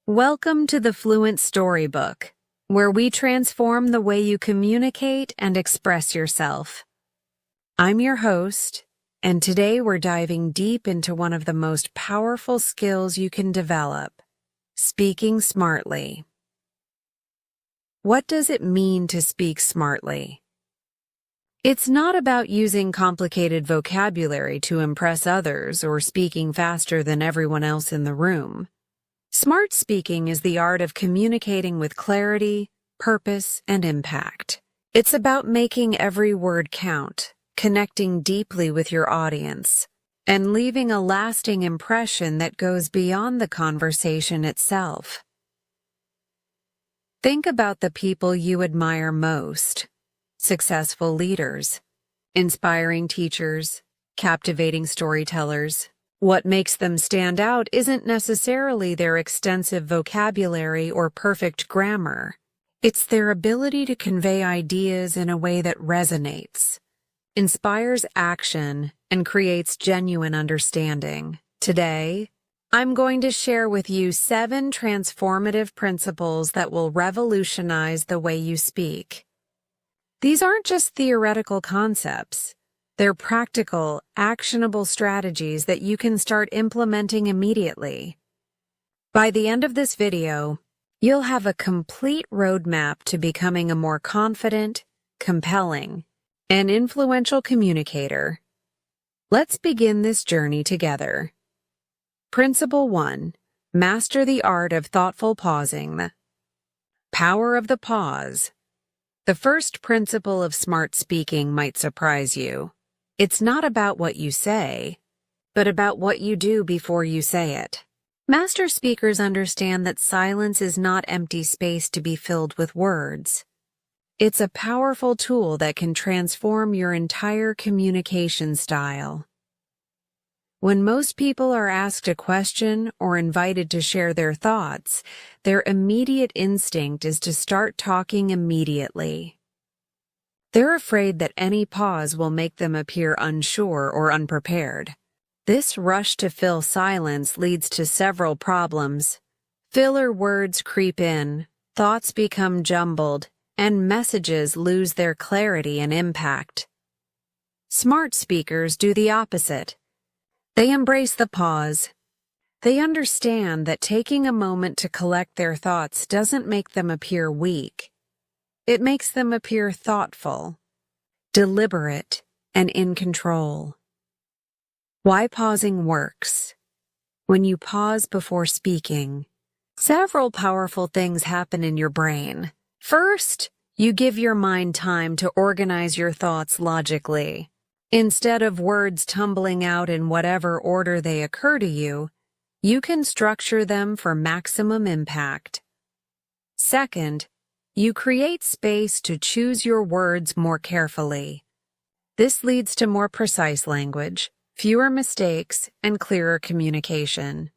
Welcome to the Fluent Storybook, where we transform the way you communicate and express yourself. I'm your host, and today we're diving deep into one of the most powerful skills you can develop, speaking smartly. What does it mean to speak smartly? It's not about using complicated vocabulary to impress others or speaking faster than everyone else in the room. Smart speaking is the art of communicating with clarity, purpose, and impact. It's about making every word count, connecting deeply with your audience, and leaving a lasting impression that goes beyond the conversation itself. Think about the people you admire most: successful leaders, inspiring teachers, captivating storytellers. What makes them stand out isn't necessarily their extensive vocabulary or perfect grammar. It's their ability to convey ideas in a way that resonates, inspires action, and creates genuine understanding. Today, I'm going to share with you 7 transformative principles that will revolutionize the way you speak. These aren't just theoretical concepts. They're practical, actionable strategies that you can start implementing immediately. By the end of this video, you'll have a complete roadmap to becoming a more confident, compelling, and influential communicator. Let's begin this journey together. Principle 1. Master the art of thoughtful pausing. Power of the pause. The first principle of smart speaking might surprise you. It's not about what you say, but about what you do before you say it. Master speakers understand that silence is not empty space to be filled with words. It's a powerful tool that can transform your entire communication style. When most people are asked a question or invited to share their thoughts, their immediate instinct is to start talking immediately. They're afraid that any pause will make them appear unsure or unprepared. This rush to fill silence leads to several problems. Filler words creep in, thoughts become jumbled, and messages lose their clarity and impact. Smart speakers do the opposite. They embrace the pause. They understand that taking a moment to collect their thoughts doesn't make them appear weak. It makes them appear thoughtful, deliberate, and in control. Why pausing works. When you pause before speaking, several powerful things happen in your brain. First, you give your mind time to organize your thoughts logically. Instead of words tumbling out in whatever order they occur to you, you can structure them for maximum impact. Second, you create space to choose your words more carefully. This leads to more precise language, fewer mistakes, and clearer communication.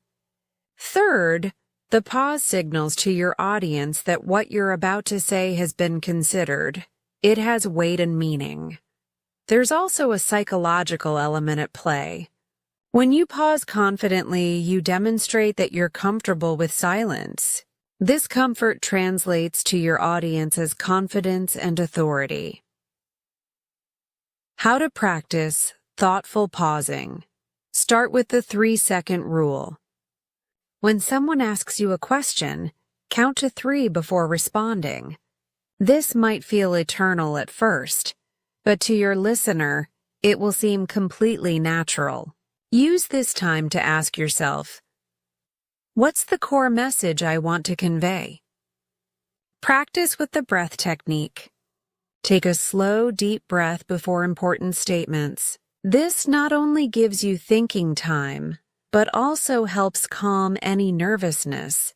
Third, the pause signals to your audience that what you're about to say has been considered. It has weight and meaning. There's also a psychological element at play. When you pause confidently, you demonstrate that you're comfortable with silence. This comfort translates to your audience as confidence and authority. How to practice thoughtful pausing. Start with the 3-second rule. When someone asks you a question, count to 3 before responding. This might feel eternal at first, but to your listener, it will seem completely natural. Use this time to ask yourself, what's the core message I want to convey? Practice with the breath technique. Take a slow, deep breath before important statements. This not only gives you thinking time, but also helps calm any nervousness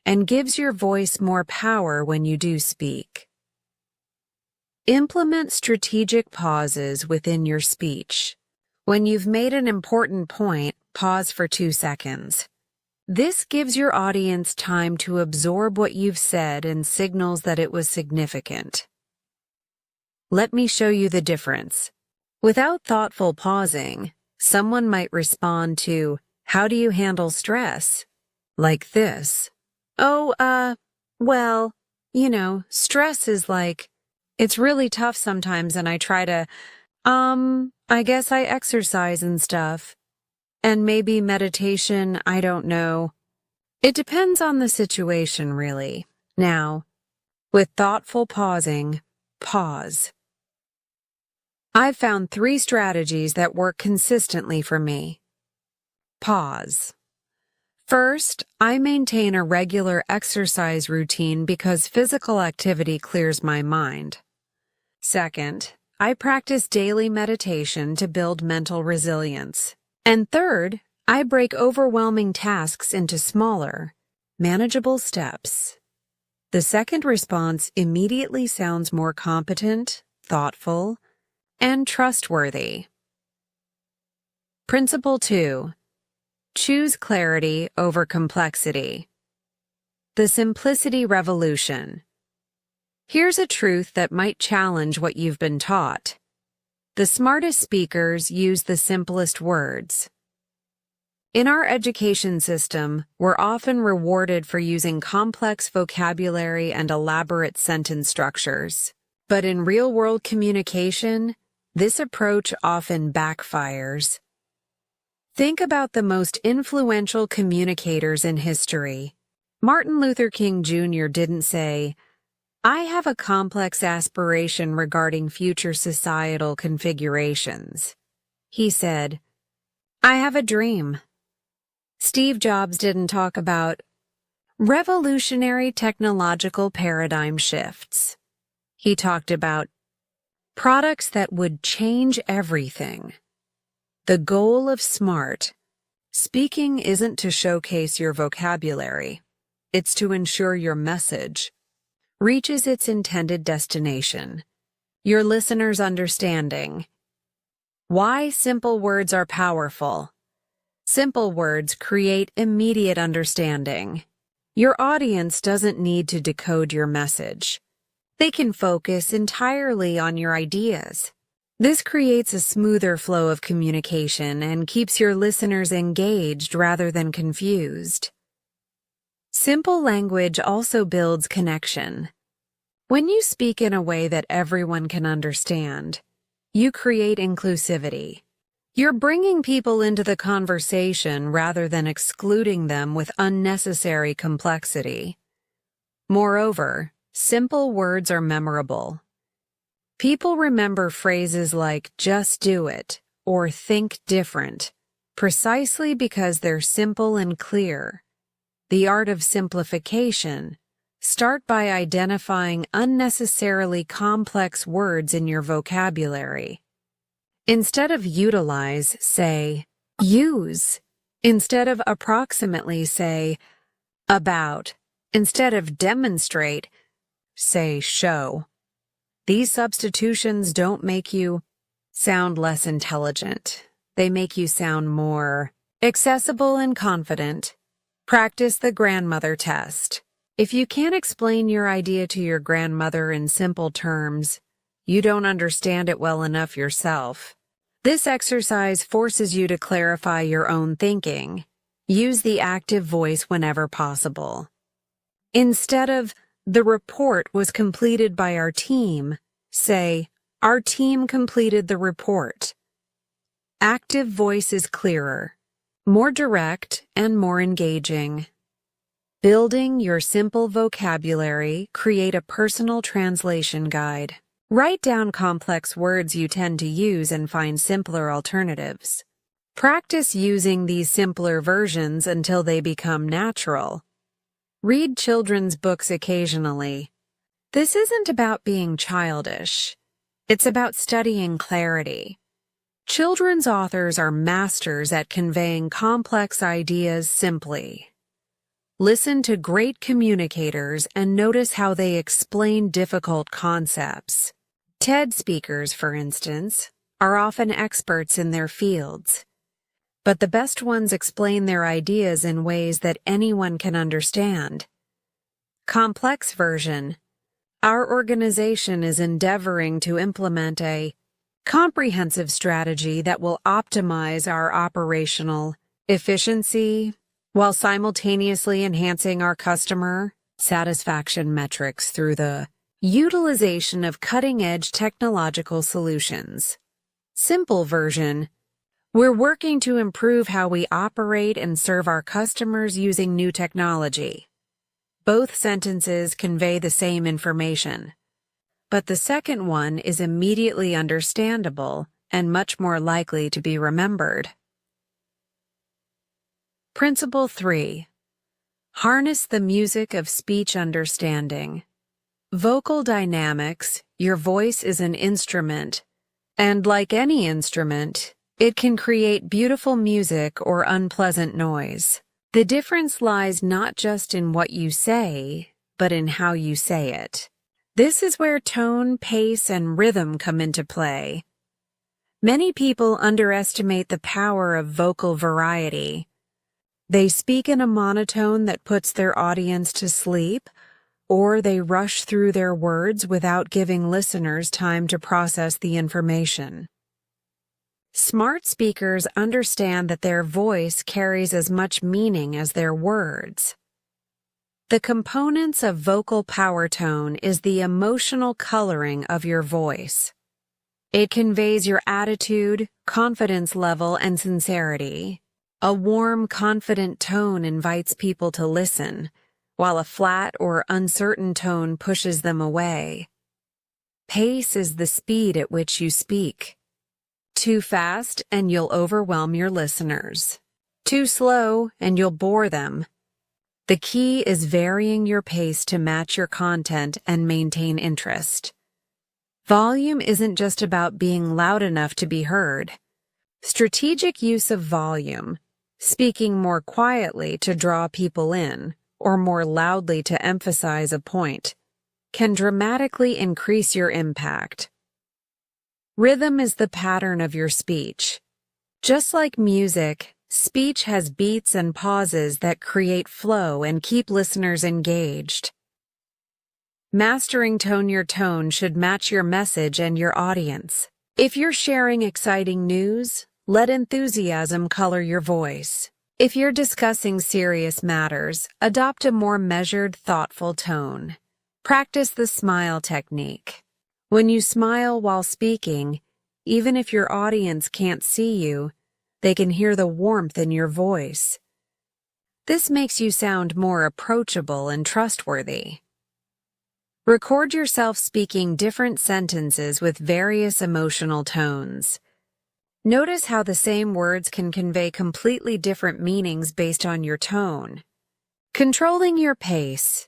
and gives your voice more power when you do speak. Implement strategic pauses within your speech. When you've made an important point, pause for 2 seconds. This gives your audience time to absorb what you've said and signals that it was significant. Let me show you the difference. Without thoughtful pausing, someone might respond to, "How do you handle stress?" like this. Oh, well, stress is it's really tough sometimes and I try to, I guess I exercise and stuff. And maybe meditation, I don't know. It depends on the situation, really. Now, with thoughtful pausing, pause. I've found 3 strategies that work consistently for me. Pause. First, I maintain a regular exercise routine because physical activity clears my mind. Second, I practice daily meditation to build mental resilience. And third, I break overwhelming tasks into smaller, manageable steps. The second response immediately sounds more competent, thoughtful, and trustworthy. Principle 2. Choose clarity over complexity. The simplicity revolution. Here's a truth that might challenge what you've been taught. The smartest speakers use the simplest words. In our education system, we're often rewarded for using complex vocabulary and elaborate sentence structures. But in real-world communication, this approach often backfires. Think about the most influential communicators in history. Martin Luther King Jr. didn't say, "I have a complex aspiration regarding future societal configurations." He said, "I have a dream." Steve Jobs didn't talk about revolutionary technological paradigm shifts. He talked about products that would change everything. The goal of smart speaking isn't to showcase your vocabulary. It's to ensure your message reaches its intended destination, your listener's understanding. Why simple words are powerful. Simple words create immediate understanding. Your audience doesn't need to decode your message. They can focus entirely on your ideas. This creates a smoother flow of communication and keeps your listeners engaged rather than confused. Simple language also builds connection. When you speak in a way that everyone can understand, you create inclusivity. You're bringing people into the conversation rather than excluding them with unnecessary complexity. Moreover, simple words are memorable. People remember phrases like "just do it" or "think different" precisely because they're simple and clear. The art of simplification. Start by identifying unnecessarily complex words in your vocabulary. Instead of utilize, say use. Instead of approximately, say about. Instead of demonstrate, say show. These substitutions don't make you sound less intelligent. They make you sound more accessible and confident. Practice the grandmother test. If you can't explain your idea to your grandmother in simple terms, you don't understand it well enough yourself. This exercise forces you to clarify your own thinking. Use the active voice whenever possible. Instead of, "The report was completed by our team," say, "Our team completed the report." Active voice is clearer, more direct, and more engaging. Building your simple vocabulary, create a personal translation guide. Write down complex words you tend to use and find simpler alternatives. Practice using these simpler versions until they become natural. Read children's books occasionally. This isn't about being childish. It's about studying clarity. Children's authors are masters at conveying complex ideas simply. Listen to great communicators and notice how they explain difficult concepts. TED speakers, for instance, are often experts in their fields. But the best ones explain their ideas in ways that anyone can understand. Complex version. Our organization is endeavoring to implement a comprehensive strategy that will optimize our operational efficiency, while simultaneously enhancing our customer satisfaction metrics through the utilization of cutting-edge technological solutions. Simple version: we're working to improve how we operate and serve our customers using new technology. Both sentences convey the same information, but the second one is immediately understandable and much more likely to be remembered. Principle 3. Harness the music of speech understanding. Vocal dynamics: your voice is an instrument, and like any instrument, it can create beautiful music or unpleasant noise. The difference lies not just in what you say, but in how you say it. This is where tone, pace, and rhythm come into play. Many people underestimate the power of vocal variety. They speak in a monotone that puts their audience to sleep, or they rush through their words without giving listeners time to process the information. Smart speakers understand that their voice carries as much meaning as their words. The components of vocal power tone is the emotional coloring of your voice. It conveys your attitude, confidence level, and sincerity. A warm, confident tone invites people to listen, while a flat or uncertain tone pushes them away. Pace is the speed at which you speak. Too fast and you'll overwhelm your listeners. Too slow and you'll bore them. The key is varying your pace to match your content and maintain interest. Volume isn't just about being loud enough to be heard. Strategic use of volume, speaking more quietly to draw people in, or more loudly to emphasize a point, can dramatically increase your impact. Rhythm is the pattern of your speech. Just like music, speech has beats and pauses that create flow and keep listeners engaged. Mastering your tone should match your message and your audience. If you're sharing exciting news, let enthusiasm color your voice. If you're discussing serious matters, adopt a more measured, thoughtful tone. Practice the smile technique. When you smile while speaking, even if your audience can't see you, they can hear the warmth in your voice. This makes you sound more approachable and trustworthy. Record yourself speaking different sentences with various emotional tones. Notice how the same words can convey completely different meanings based on your tone. Controlling your pace.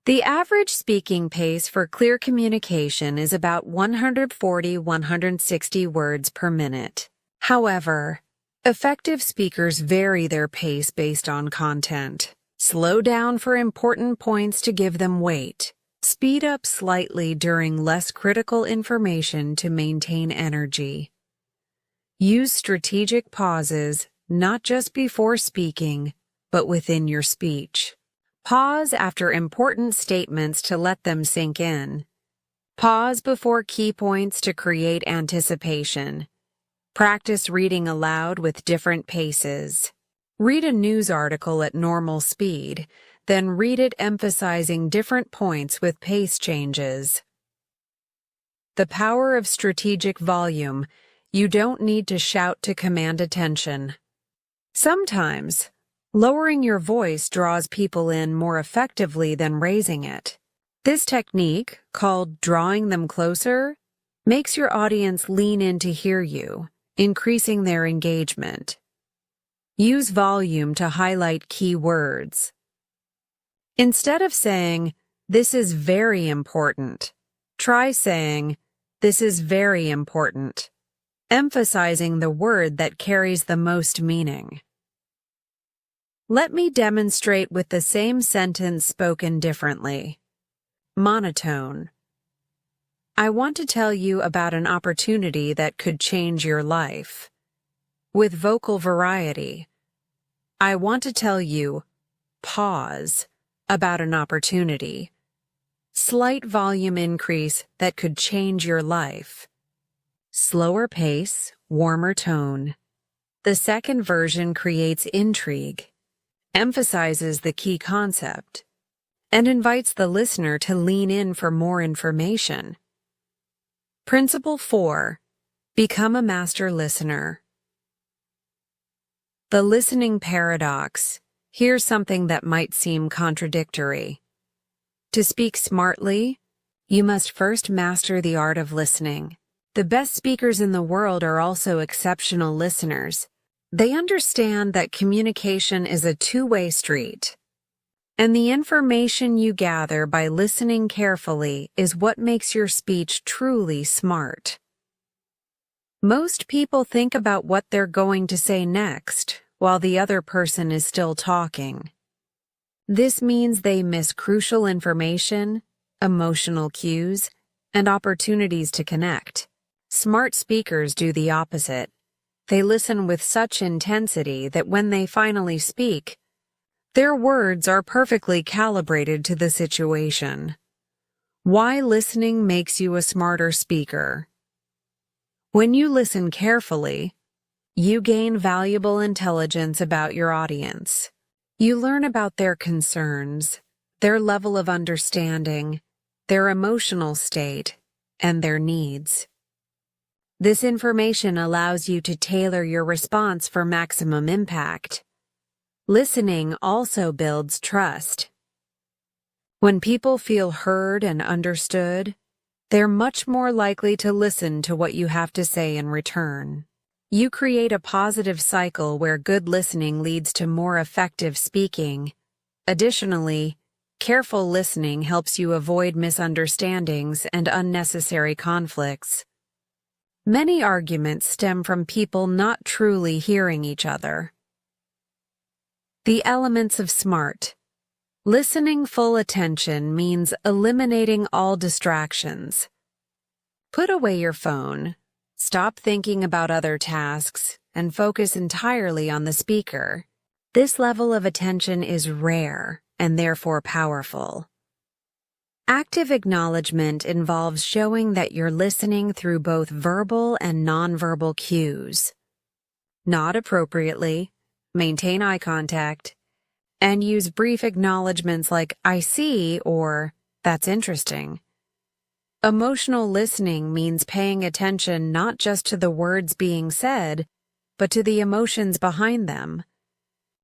The average speaking pace for clear communication is about 140-160 words per minute. However, effective speakers vary their pace based on content. Slow down for important points to give them weight. Speed up slightly during less critical information to maintain energy. Use strategic pauses, not just before speaking, but within your speech. Pause after important statements to let them sink in. Pause before key points to create anticipation. Practice reading aloud with different paces. Read a news article at normal speed, then read it emphasizing different points with pace changes. The power of strategic volume. You don't need to shout to command attention. Sometimes, lowering your voice draws people in more effectively than raising it. This technique, called drawing them closer, makes your audience lean in to hear you, increasing their engagement. Use volume to highlight key words. Instead of saying, "This is very important," try saying, "This is very important," emphasizing the word that carries the most meaning. Let me demonstrate with the same sentence spoken differently. Monotone. I want to tell you about an opportunity that could change your life. With vocal variety. I want to tell you, pause, about an opportunity. Slight volume increase that could change your life. Slower pace, warmer tone. The second version creates intrigue. emphasizes the key concept, and invites the listener to lean in for more information. Principle 4. Become a master listener. The listening paradox. Here's something that might seem contradictory. To speak smartly, you must first master the art of listening. The best speakers in the world are also exceptional listeners. They understand that communication is a two-way street, and the information you gather by listening carefully is what makes your speech truly smart. Most people think about what they're going to say next while the other person is still talking. This means they miss crucial information, emotional cues, and opportunities to connect. Smart speakers do the opposite. They listen with such intensity that when they finally speak, their words are perfectly calibrated to the situation. Why listening makes you a smarter speaker. When you listen carefully, you gain valuable intelligence about your audience. You learn about their concerns, their level of understanding, their emotional state, and their needs. This information allows you to tailor your response for maximum impact. Listening also builds trust. When people feel heard and understood, they're much more likely to listen to what you have to say in return. You create a positive cycle where good listening leads to more effective speaking. Additionally, careful listening helps you avoid misunderstandings and unnecessary conflicts. Many arguments stem from people not truly hearing each other. The elements of SMART. Listening full attention means eliminating all distractions. Put away your phone, stop thinking about other tasks, and focus entirely on the speaker. This level of attention is rare and therefore powerful. Active acknowledgement involves showing that you're listening through both verbal and nonverbal cues. Nod appropriately, maintain eye contact, and use brief acknowledgements like "I see" or "That's interesting." Emotional listening means paying attention not just to the words being said, but to the emotions behind them.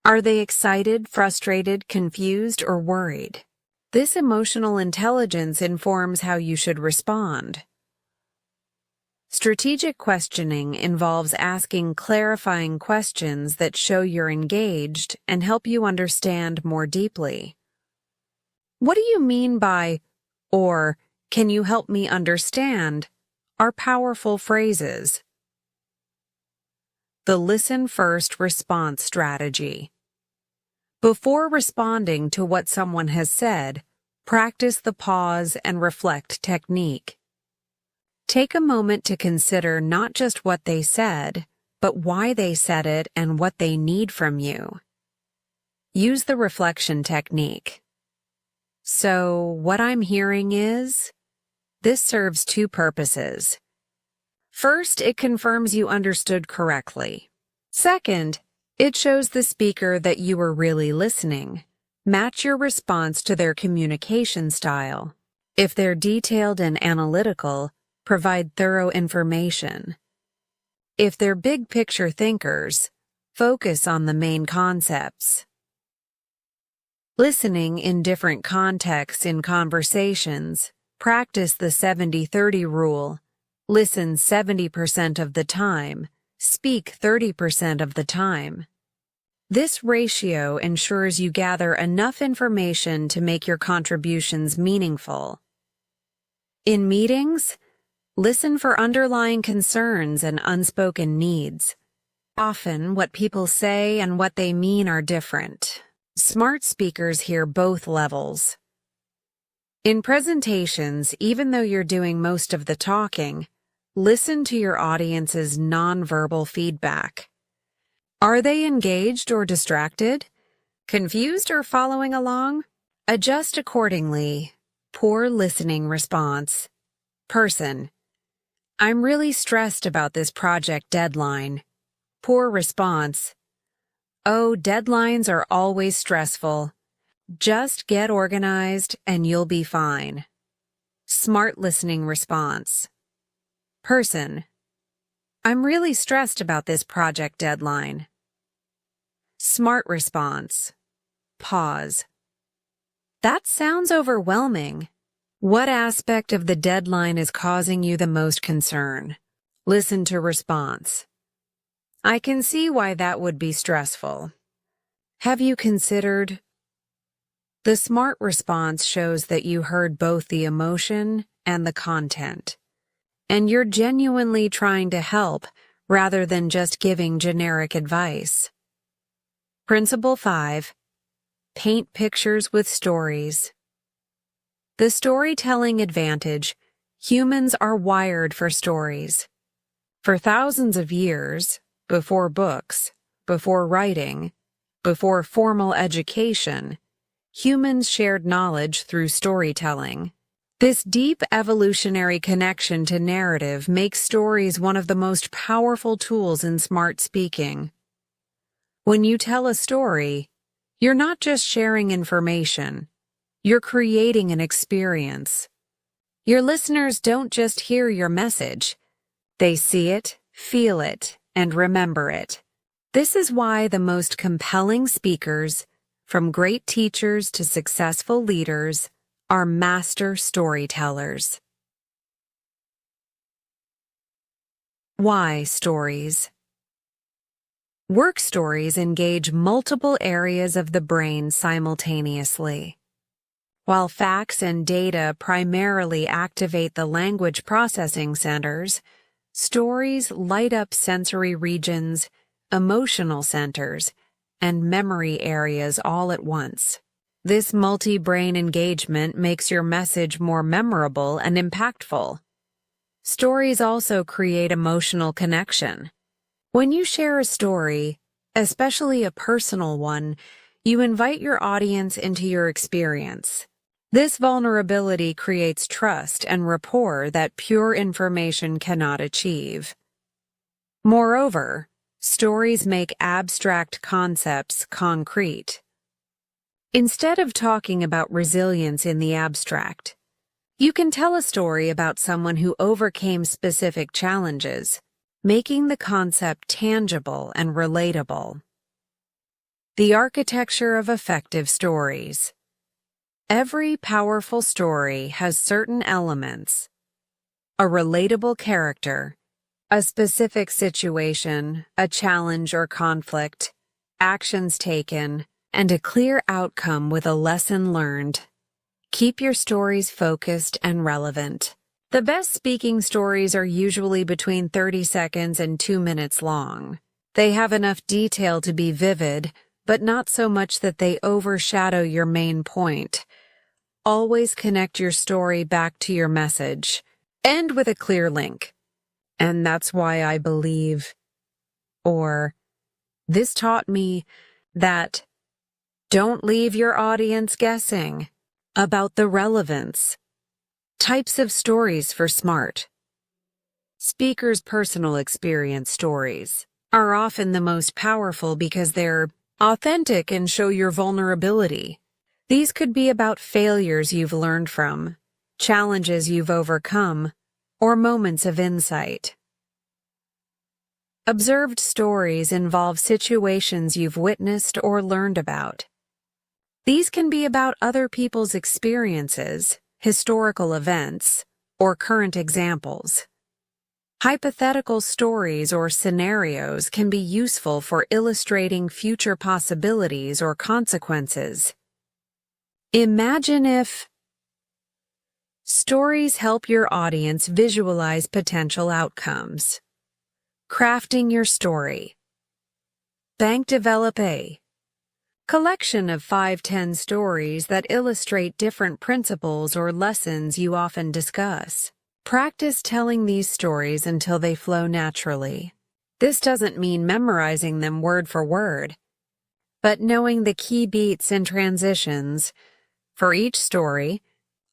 Are they excited, frustrated, confused, or worried? This emotional intelligence informs how you should respond. Strategic questioning involves asking clarifying questions that show you're engaged and help you understand more deeply. What do you mean by, or can you help me understand, are powerful phrases. The listen first response strategy. Before responding to what someone has said, practice the pause and reflect technique. Take a moment to consider not just what they said, but why they said it and what they need from you. Use the reflection technique. So, what I'm hearing is, this serves two purposes. First, it confirms you understood correctly. Second, it shows the speaker that you were really listening. Match your response to their communication style. If they're detailed and analytical, provide thorough information. If they're big picture thinkers, focus on the main concepts. Listening in different contexts in conversations. Practice the 70-30 rule. Listen 70% of the time. Speak 30% of the time. This ratio ensures you gather enough information to make your contributions meaningful. In meetings, listen for underlying concerns and unspoken needs. Often, what people say and what they mean are different. Smart speakers hear both levels. In presentations, even though you're doing most of the talking, listen to your audience's nonverbal feedback. Are they engaged or distracted? Confused or following along? Adjust accordingly. Poor listening response. Person. I'm really stressed about this project deadline. Poor response. Oh, deadlines are always stressful. Just get organized and you'll be fine. Smart listening response. Person. I'm really stressed about this project deadline. Smart response. Pause. That sounds overwhelming. What aspect of the deadline is causing you the most concern? Listen to response. I can see why that would be stressful. Have you considered? The smart response shows that you heard both the emotion and the content, and you're genuinely trying to help rather than just giving generic advice. Principle 5. Paint pictures with stories. The storytelling advantage. Humans are wired for stories. For thousands of years, before books, before writing, before formal education, humans shared knowledge through storytelling. This deep evolutionary connection to narrative makes stories one of the most powerful tools in smart speaking. When you tell a story, you're not just sharing information, you're creating an experience. Your listeners don't just hear your message, they see it, feel it, and remember it. This is why the most compelling speakers, from great teachers to successful leaders, are master storytellers. Why stories? Work stories engage multiple areas of the brain simultaneously. While facts and data primarily activate the language processing centers, stories light up sensory regions, emotional centers, and memory areas all at once. This multi-brain engagement makes your message more memorable and impactful. Stories also create emotional connection. When you share a story, especially a personal one, you invite your audience into your experience. This vulnerability creates trust and rapport that pure information cannot achieve. Moreover, stories make abstract concepts concrete. Instead of talking about resilience in the abstract, you can tell a story about someone who overcame specific challenges, making the concept tangible and relatable. The architecture of effective stories. Every powerful story has certain elements: a relatable character, a specific situation, a challenge or conflict, actions taken, and a clear outcome with a lesson learned. Keep your stories focused and relevant. The best speaking stories are usually between 30 seconds and 2 minutes long. They have enough detail to be vivid, but not so much that they overshadow your main point. Always connect your story back to your message. End with a clear link. And that's why I believe, or this taught me that. Don't leave your audience guessing about the relevance. Types of stories for smart. Speakers' personal experience stories are often the most powerful because they're authentic and show your vulnerability. These could be about failures you've learned from, challenges you've overcome, or moments of insight. Observed stories involve situations you've witnessed or learned about. These can be about other people's experiences, historical events, or current examples. Hypothetical stories or scenarios can be useful for illustrating future possibilities or consequences. Imagine if. Stories help your audience visualize potential outcomes. Crafting your story. Bank develop a collection of 5-10 stories that illustrate different principles or lessons you often discuss. Practice telling these stories until they flow naturally. This doesn't mean memorizing them word for word, but knowing the key beats and transitions. For each story,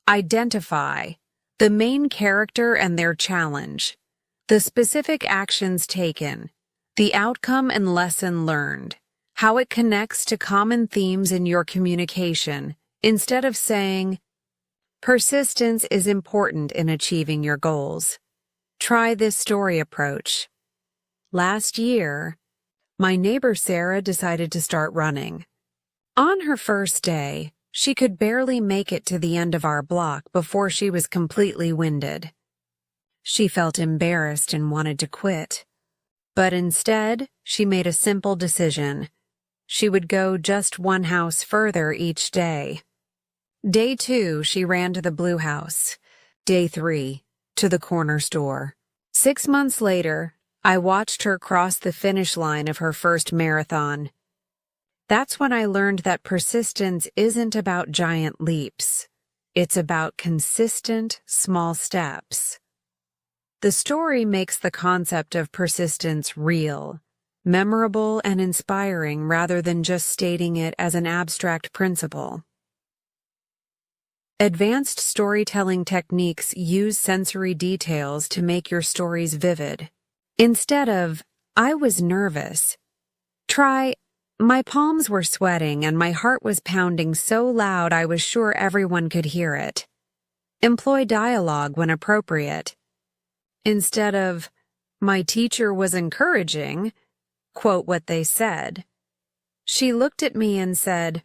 identify the main character and their challenge, the specific actions taken, the outcome and lesson learned. how it connects to common themes in your communication, instead of saying, persistence is important in achieving your goals. Try this story approach. Last year, my neighbor Sarah decided to start running. On her first day, she could barely make it to the end of our block before she was completely winded. She felt embarrassed and wanted to quit. But instead, she made a simple decision. She would go just one house further each day. Day 2, she ran to the Blue House. Day 3, to the corner store. 6 months later, I watched her cross the finish line of her first marathon. That's when I learned that persistence isn't about giant leaps. It's about consistent, small steps. The story makes the concept of persistence real, memorable, and inspiring rather than just stating it as an abstract principle. Advanced storytelling techniques use sensory details to make your stories vivid. Instead of, I was nervous, try, my palms were sweating and my heart was pounding so loud I was sure everyone could hear it. Employ dialogue when appropriate. Instead of, my teacher was encouraging, quote what they said. She looked at me and said,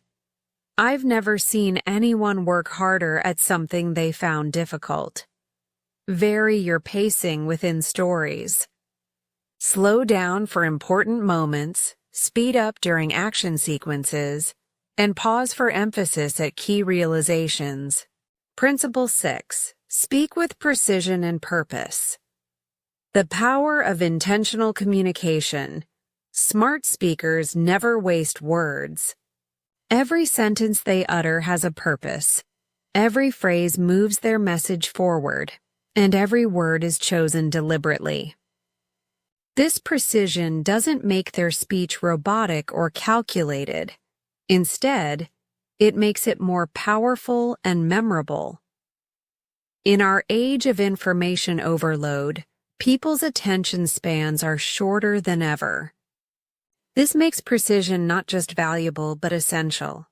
I've never seen anyone work harder at something they found difficult. Vary your pacing within stories. Slow down for important moments, speed up during action sequences, and pause for emphasis at key realizations. Principle 6. Speak with precision and purpose. The power of intentional communication. Smart speakers never waste words. Every sentence they utter has a purpose. Every phrase moves their message forward, and every word is chosen deliberately. This precision doesn't make their speech robotic or calculated. Instead, it makes it more powerful and memorable. In our age of information overload, people's attention spans are shorter than ever. This makes precision not just valuable but essential.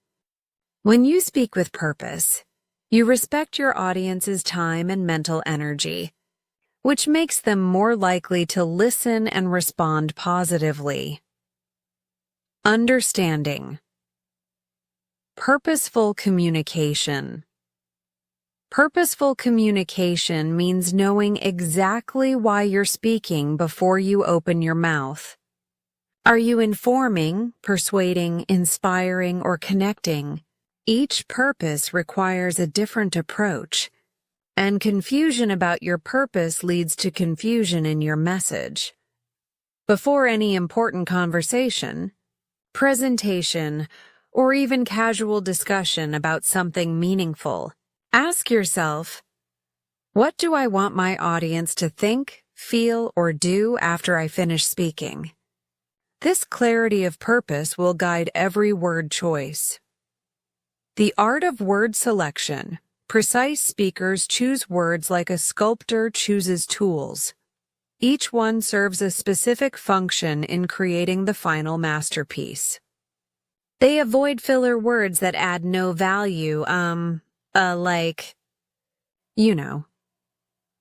When you speak with purpose, you respect your audience's time and mental energy, which makes them more likely to listen and respond positively. Understanding. Purposeful communication. Purposeful communication means knowing exactly why you're speaking before you open your mouth. Are you informing, persuading, inspiring, or connecting? Each purpose requires a different approach, and confusion about your purpose leads to confusion in your message. Before any important conversation, presentation, or even casual discussion about something meaningful, ask yourself, what do I want my audience to think, feel, or do after I finish speaking? This clarity of purpose will guide every word choice. The art of word selection. Precise speakers choose words like a sculptor chooses tools. Each one serves a specific function in creating the final masterpiece. They avoid filler words that add no value, like,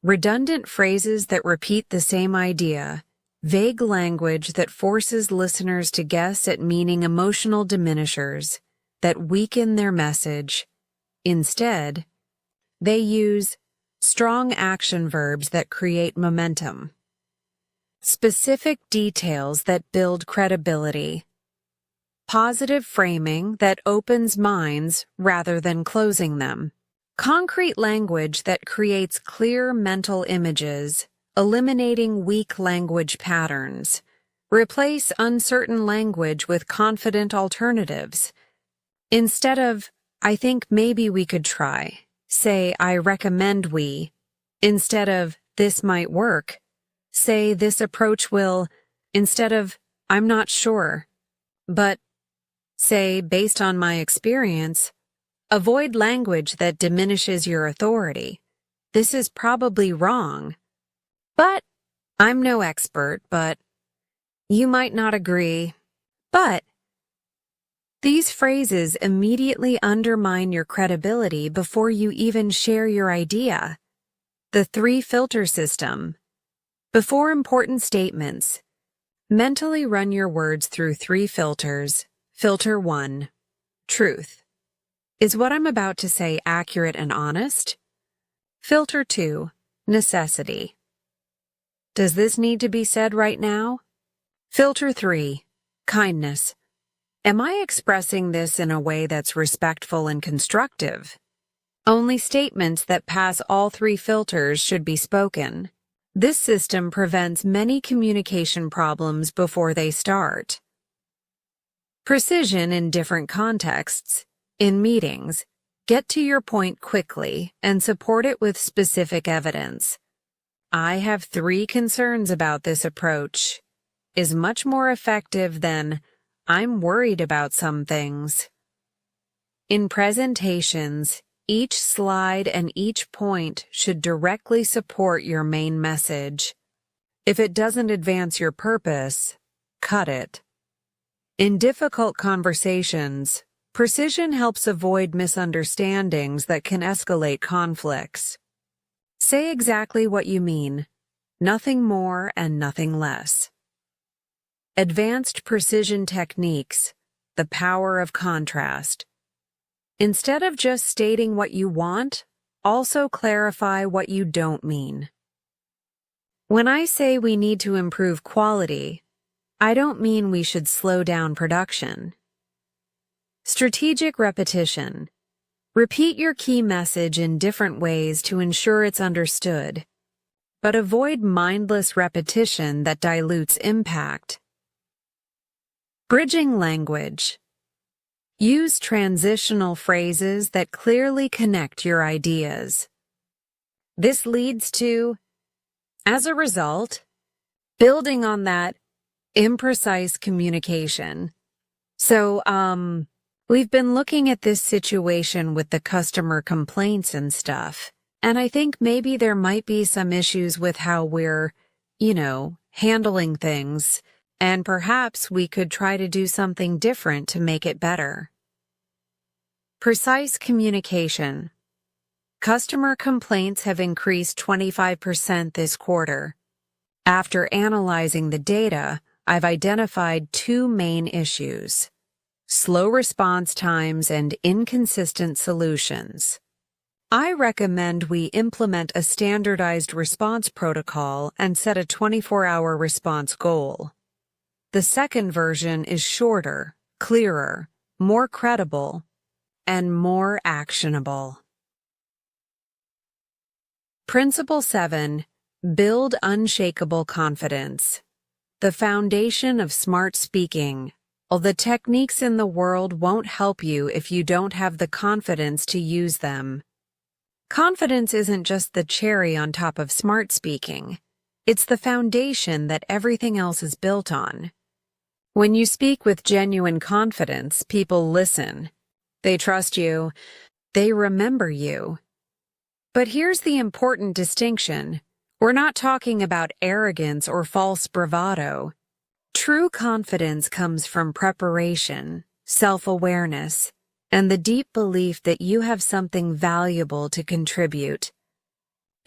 redundant phrases that repeat the same idea, vague language that forces listeners to guess at meaning, emotional diminishers that weaken their message. Instead, they use strong action verbs that create momentum, specific details that build credibility, positive framing that opens minds rather than closing them, concrete language that creates clear mental images, eliminating weak language patterns. Replace uncertain language with confident alternatives. Instead of, I think maybe we could try, say, I recommend we. Instead of, this might work, say, this approach will. Instead of, I'm not sure, but say, based on my experience. Avoid language that diminishes your authority. This is probably wrong. But, I'm no expert, but, you might not agree, but, These phrases immediately undermine your credibility before you even share your idea. The 3-filter system. Before important statements, mentally run your words through 3 filters. Filter 1. Truth. Is what I'm about to say accurate and honest? Filter 2. Necessity. Does this need to be said right now? Filter 3. Kindness. Am I expressing this in a way that's respectful and constructive? Only statements that pass all 3 filters should be spoken. This system prevents many communication problems before they start. Precision in different contexts. In meetings, get to your point quickly and support it with specific evidence. I have 3 concerns about this approach. Is much more effective than I'm worried about some things. In presentations, each slide and each point should directly support your main message. If it doesn't advance your purpose, cut it. In difficult conversations, precision helps avoid misunderstandings that can escalate conflicts. Say exactly what you mean, nothing more and nothing less. Advanced precision techniques, the power of contrast. Instead of just stating what you want, also clarify what you don't mean. When I say we need to improve quality, I don't mean we should slow down production. Strategic repetition. Repeat your key message in different ways to ensure it's understood, but avoid mindless repetition that dilutes impact. Bridging language. Use transitional phrases that clearly connect your ideas. This leads to, as a result, building on that imprecise communication. So, we've been looking at this situation with the customer complaints and stuff, and I think maybe there might be some issues with how we're, handling things, and perhaps we could try to do something different to make it better. Precise communication. Customer complaints have increased 25% this quarter. After analyzing the data, I've identified 2 main issues: slow response times and inconsistent solutions. I recommend we implement a standardized response protocol and set a 24-hour response goal. The second version is shorter, clearer, more credible, and more actionable. Principle 7. Build unshakable confidence. The foundation of smart speaking. All the techniques in the world won't help you if you don't have the confidence to use them. Confidence isn't just the cherry on top of smart speaking. It's the foundation that everything else is built on. When you speak with genuine confidence, people listen. They trust you. They remember you. But here's the important distinction. We're not talking about arrogance or false bravado. True confidence comes from preparation, self-awareness, and the deep belief that you have something valuable to contribute.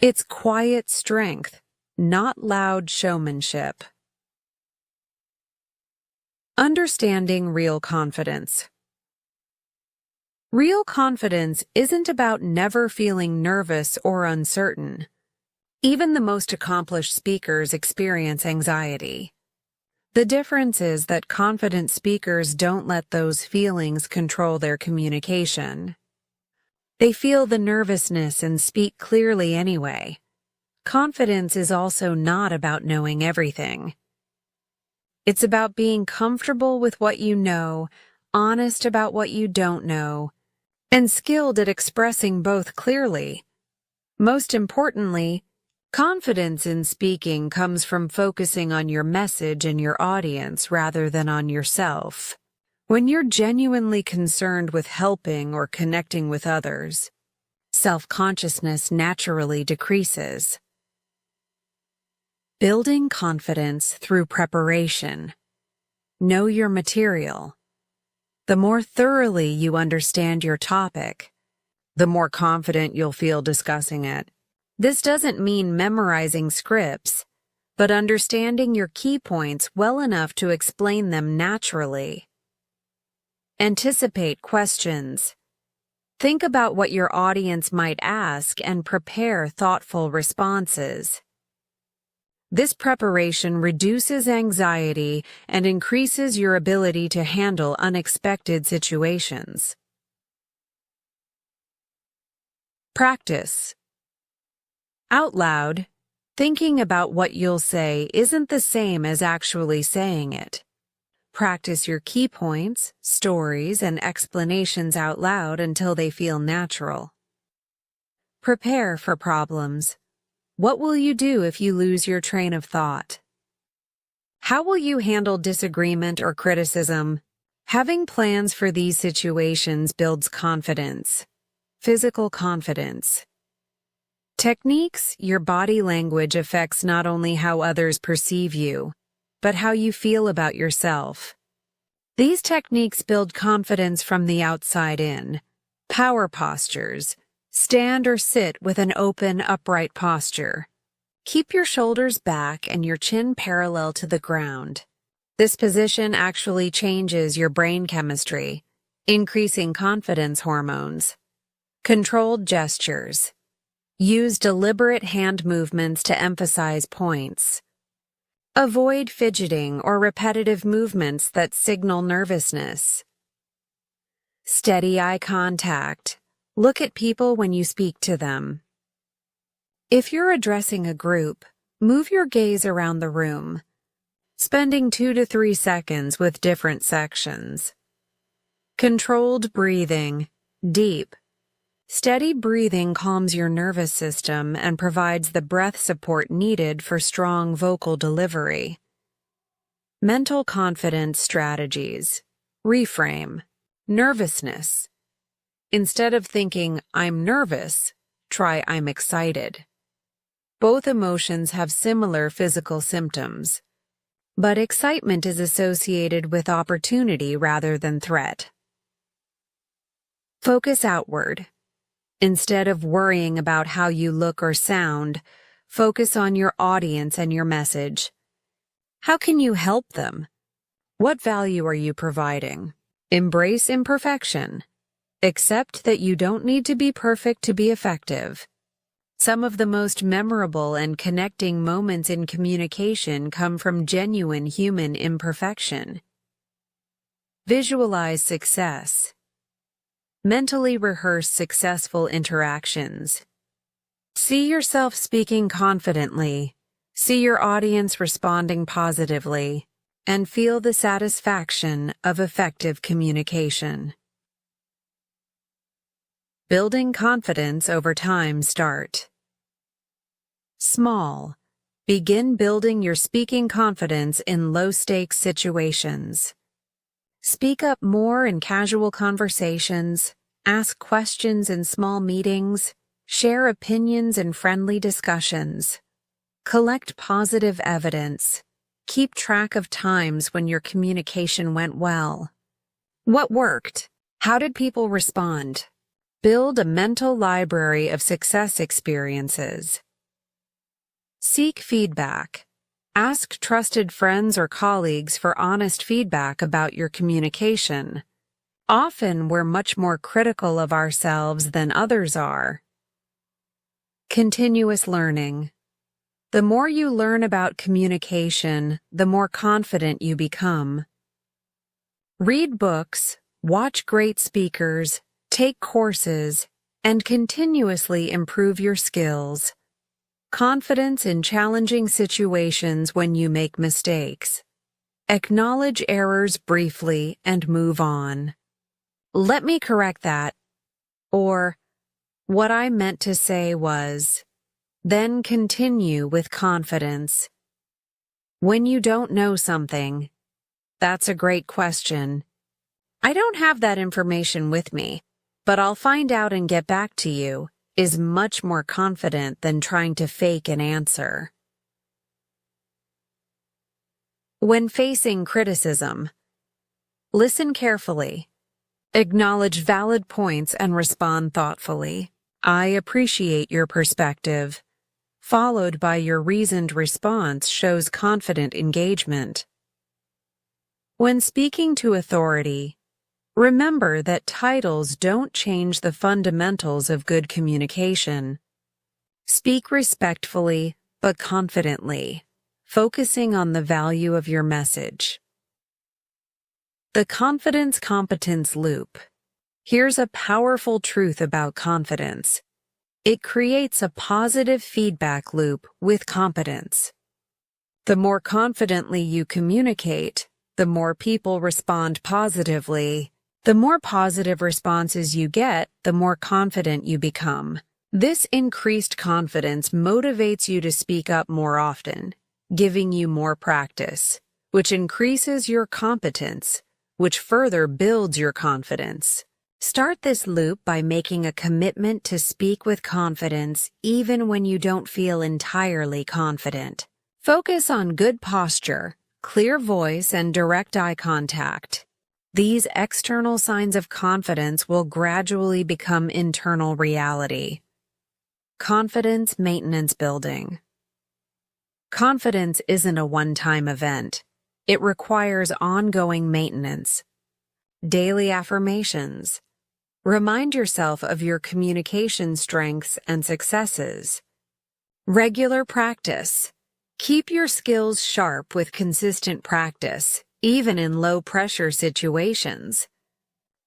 It's quiet strength, not loud showmanship. Understanding real confidence. Real confidence isn't about never feeling nervous or uncertain. Even the most accomplished speakers experience anxiety. The difference is that confident speakers don't let those feelings control their communication. They feel the nervousness and speak clearly anyway. Confidence is also not about knowing everything. It's about being comfortable with what you know, honest about what you don't know, and skilled at expressing both clearly. Most importantly, confidence in speaking comes from focusing on your message and your audience rather than on yourself. When you're genuinely concerned with helping or connecting with others, self-consciousness naturally decreases. Building confidence through preparation. Know your material. The more thoroughly you understand your topic, the more confident you'll feel discussing it. This doesn't mean memorizing scripts, but understanding your key points well enough to explain them naturally. Anticipate questions. Think about what your audience might ask and prepare thoughtful responses. This preparation reduces anxiety and increases your ability to handle unexpected situations. Practice. Out loud, thinking about what you'll say isn't the same as actually saying it. Practice your key points, stories, and explanations out loud until they feel natural. Prepare for problems. What will you do if you lose your train of thought? How will you handle disagreement or criticism? Having plans for these situations builds confidence. Physical confidence. Techniques. Your body language affects not only how others perceive you, but how you feel about yourself. These techniques build confidence from the outside in. Power postures. Stand or sit with an open, upright posture. Keep your shoulders back and your chin parallel to the ground. This position actually changes your brain chemistry, increasing confidence hormones. Controlled gestures. Use deliberate hand movements to emphasize points. Avoid fidgeting or repetitive movements that signal nervousness. Steady eye contact. Look at people when you speak to them. If you're addressing a group, move your gaze around the room, spending 2 to 3 seconds with different sections. Controlled breathing. Deep, steady breathing calms your nervous system and provides the breath support needed for strong vocal delivery. Mental confidence strategies. Reframe. Nervousness. Instead of thinking, "I'm nervous," try, "I'm excited." Both emotions have similar physical symptoms, but excitement is associated with opportunity rather than threat. Focus outward. Instead of worrying about how you look or sound, focus on your audience and your message. How can you help them? What value are you providing? Embrace imperfection. Accept that you don't need to be perfect to be effective. Some of the most memorable and connecting moments in communication come from genuine human imperfection. Visualize success. Mentally rehearse successful interactions. See yourself speaking confidently, see your audience responding positively, and feel the satisfaction of effective communication. Building confidence over time. Start small. Begin building your speaking confidence in low-stakes situations. Speak up more in casual conversations, ask questions in small meetings, share opinions in friendly discussions. Collect positive evidence. Keep track of times when your communication went well. What worked? How did people respond? Build a mental library of success experiences. Seek feedback. Ask trusted friends or colleagues for honest feedback about your communication. Often we're much more critical of ourselves than others are. Continuous learning. The more you learn about communication, the more confident you become. Read books, watch great speakers, take courses, and continuously improve your skills. Confidence in challenging situations when you make mistakes. Acknowledge errors briefly and move on. Let me correct that. Or, what I meant to say was. Then continue with confidence. When you don't know something, that's a great question. I don't have that information with me, but I'll find out and get back to you, is much more confident than trying to fake an answer. When facing criticism, listen carefully. Acknowledge valid points and respond thoughtfully. I appreciate your perspective, followed by your reasoned response, shows confident engagement. When speaking to authority, remember that titles don't change the fundamentals of good communication. Speak respectfully but confidently, focusing on the value of your message. The confidence-competence loop. Here's a powerful truth about confidence. It creates a positive feedback loop with competence. The more confidently you communicate, the more people respond positively. The more positive responses you get, the more confident you become. This increased confidence motivates you to speak up more often, giving you more practice, which increases your competence, which further builds your confidence. Start this loop by making a commitment to speak with confidence even when you don't feel entirely confident. Focus on good posture, clear voice, and direct eye contact. These external signs of confidence will gradually become internal reality. Confidence maintenance building. Confidence isn't a one-time event. It requires ongoing maintenance. Daily affirmations. Remind yourself of your communication strengths and successes. Regular practice. Keep your skills sharp with consistent practice, even in low-pressure situations.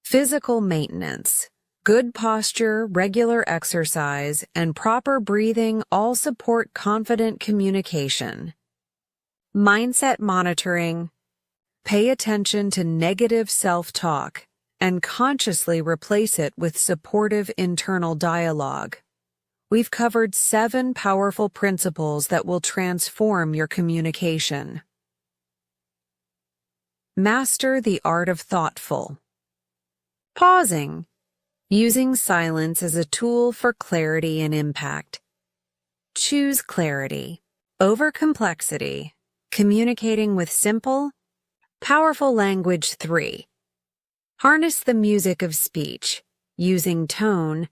Physical maintenance. Good posture, regular exercise, and proper breathing all support confident communication. Mindset monitoring. Pay attention to negative self-talk and consciously replace it with supportive internal dialogue. We've covered 7 powerful principles that will transform your communication. Master the art of thoughtful. Pausing. Using silence as a tool for clarity and impact. Choose clarity over complexity. Communicating with simple, powerful language. 3. Harness the music of speech, using tone,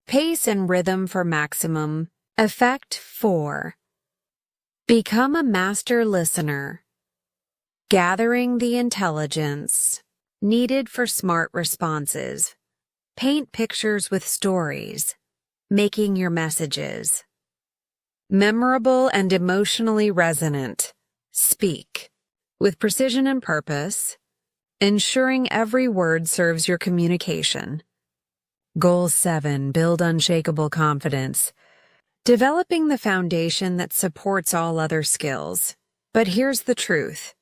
pace, and rhythm for maximum effect. 4. Become a master listener, gathering the intelligence needed for smart responses. Paint pictures with stories, making your messages memorable and emotionally resonant. Speak with precision and purpose, ensuring every word serves your communication. Goal 7. Build unshakable confidence. Developing the foundation that supports all other skills. But here's the truth.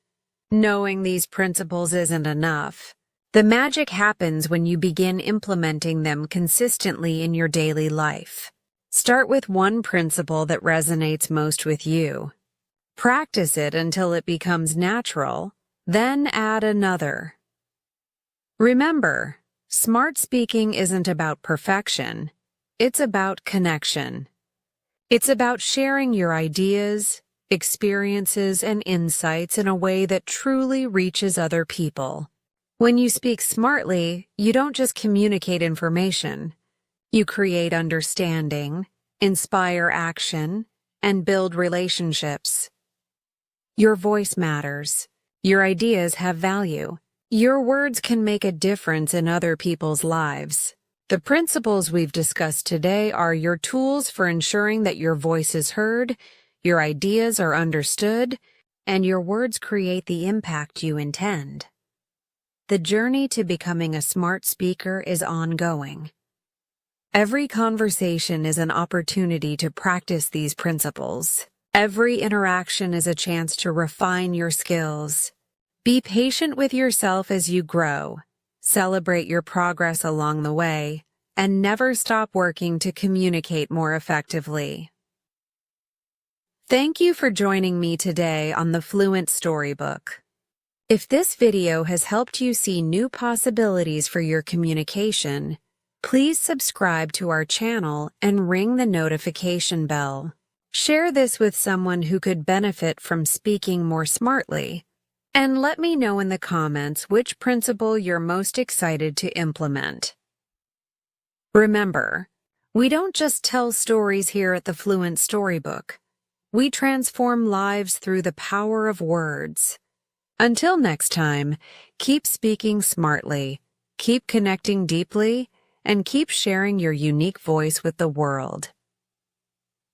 Knowing these principles isn't enough. The magic happens when you begin implementing them consistently in your daily life. Start with one principle that resonates most with you. Practice it until it becomes natural, then add another. Remember, smart speaking isn't about perfection. It's about connection. It's about sharing your ideas, experiences, and insights in a way that truly reaches other people. When you speak smartly, you don't just communicate information. You create understanding, inspire action, and build relationships. Your voice matters. Your ideas have value. Your words can make a difference in other people's lives. The principles we've discussed today are your tools for ensuring that your voice is heard, your ideas are understood, and your words create the impact you intend. The journey to becoming a smart speaker is ongoing. Every conversation is an opportunity to practice these principles. Every interaction is a chance to refine your skills. Be patient with yourself as you grow. Celebrate your progress along the way, and never stop working to communicate more effectively. Thank you for joining me today on the Fluent Storybook. If this video has helped you see new possibilities for your communication, please subscribe to our channel and ring the notification bell. Share this with someone who could benefit from speaking more smartly. And let me know in the comments which principle you're most excited to implement. Remember, we don't just tell stories here at the Fluent Storybook. We transform lives through the power of words. Until next time, keep speaking smartly, keep connecting deeply, and keep sharing your unique voice with the world.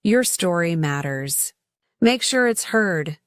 Your story matters. Make sure it's heard.